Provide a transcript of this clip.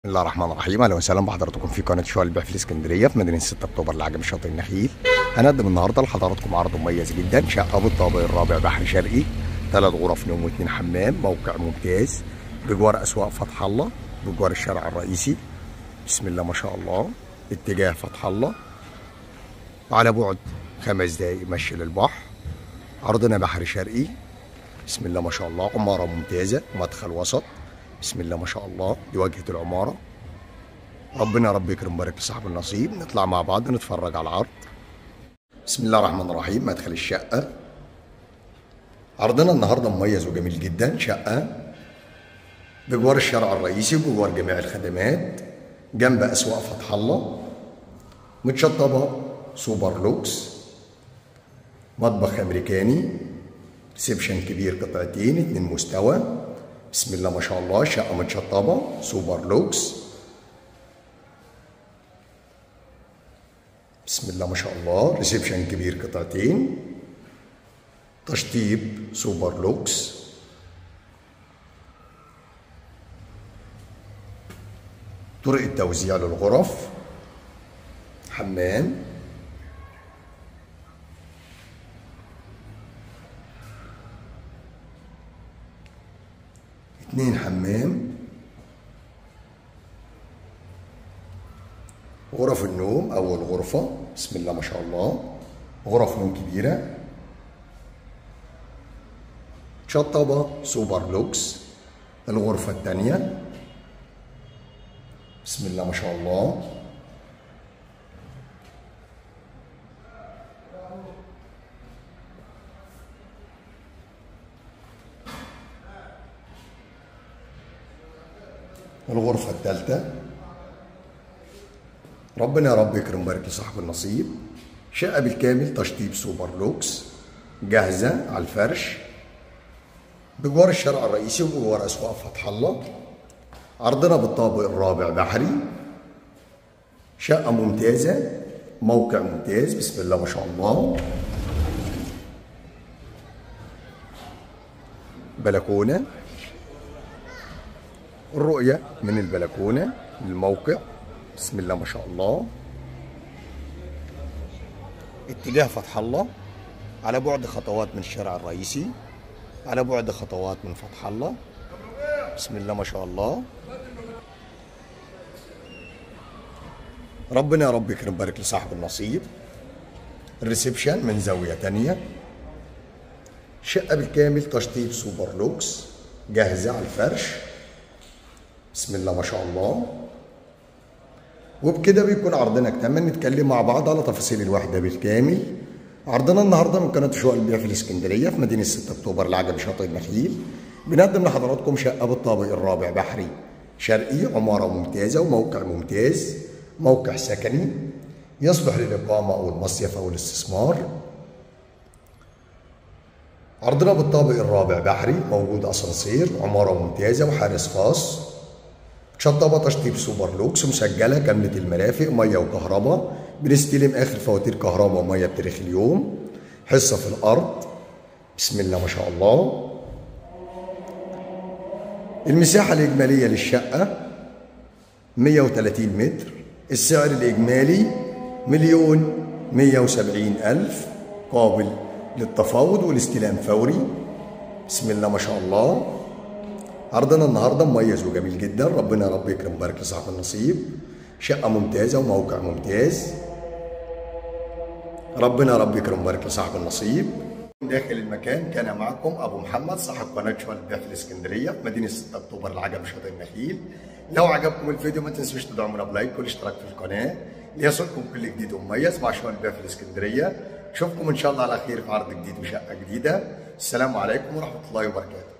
بسم الله الرحمن الرحيم. اهلا وسهلا بحضراتكم في قناه شقق البيع في الاسكندريه في مدينه 6 اكتوبر العجمي شاطئ النخيل. هنقدم النهارده لحضراتكم عرض مميز جدا، شقه بالطابق الرابع بحر شرقي، 3 غرف نوم و2 حمام، موقع ممتاز بجوار اسواق فتح الله، بجوار الشارع الرئيسي. بسم الله ما شاء الله، اتجاه فتح الله، على بعد 5 دقايق مشي للبحر. عرضنا بحر شرقي. بسم الله ما شاء الله، عماره ممتازه، مدخل وسط. بسم الله ما شاء الله، دي واجهه العماره. ربنا يا رب يكرم ويبارك لصاحب النصيب. نطلع مع بعض نتفرج على العرض. بسم الله الرحمن الرحيم. مدخل الشقة. عرضنا النهارده مميز وجميل جدا، شقة بجوار الشارع الرئيسي وبجوار جميع الخدمات، جنب أسواق فتح الله، متشطبة سوبر لوكس، مطبخ أمريكاني، ريسبشن كبير قطعتين 2 مستوى. بسم الله ما شاء الله، شقة متشطبة سوبر لوكس. بسم الله ما شاء الله، ريسبشن كبير قطعتين، تشطيب سوبر لوكس. طرق التوزيع للغرف، حمام، اتنين حمام، غرف النوم. أول غرفة بسم الله ما شاء الله، غرف نوم كبيرة، شطبة سوبر لوكس. الغرفة الثانية بسم الله ما شاء الله، الغرفة الثالثة. ربنا يا رب يكرم ويبارك لصاحب النصيب. شقة بالكامل تشطيب سوبر لوكس، جاهزة على الفرش، بجوار الشارع الرئيسي وبجوار أسواق فتح الله. عرضنا بالطابق الرابع بحري، شقة ممتازة، موقع ممتاز. بسم الله ما شاء الله، بلكونة، الرؤية من البلكونة للموقع. بسم الله ما شاء الله، اتجاه فتح الله، على بعد خطوات من الشارع الرئيسي، على بعد خطوات من فتح الله. بسم الله ما شاء الله. ربنا يا رب يكرم ويبارك لصاحب النصيب. الريسبشن من زاوية تانية. شقة بالكامل تشطيب سوبر لوكس، جاهزة على الفرش. بسم الله ما شاء الله. وبكده بيكون عرضنا اكتمل. نتكلم مع بعض على تفاصيل الوحدة بالكامل. عرضنا النهارده من قناة شقق البيع في الاسكندرية في مدينة 6 اكتوبر العجمي شاطئ النخيل. بنقدم لحضراتكم شقة بالطابق الرابع بحري شرقي، عمارة ممتازة وموقع ممتاز، موقع سكني يصلح للإقامة أو المصيف أو الاستثمار. عرضنا بالطابق الرابع بحري، موجود أسانسير، عمارة ممتازة وحارس خاص، شطبة تشطيب سوبر لوكس، مسجلة كاملة المرافق، مية وكهرباء، بنستلم آخر فواتير كهرباء ومية بتاريخ اليوم، حصة في الأرض. بسم الله ما شاء الله. المساحة الإجمالية للشقة 130 متر. السعر الإجمالي 1,170,000، قابل للتفاوض والاستلام فوري. بسم الله ما شاء الله. عرضنا النهارده مميز وجميل جدا. ربنا يا رب يكرم ويبارك لصاحب النصيب. شقة ممتازة وموقع ممتاز. ربنا يا رب يكرم ويبارك لصاحب النصيب. داخل المكان كان معكم ابو محمد، صاحب قناه شقق البيع في الاسكندريه في مدينه 6 اكتوبر العجمي شاطئ النخيل. لو عجبكم الفيديو ما تنسوش تدعمونا بلايك والاشتراك في القناه ليصلكم كل جديد ومميز مع شقق البيع في الاسكندريه. اشوفكم ان شاء الله على خير في عرض جديد وشقه جديده. السلام عليكم ورحمه الله وبركاته.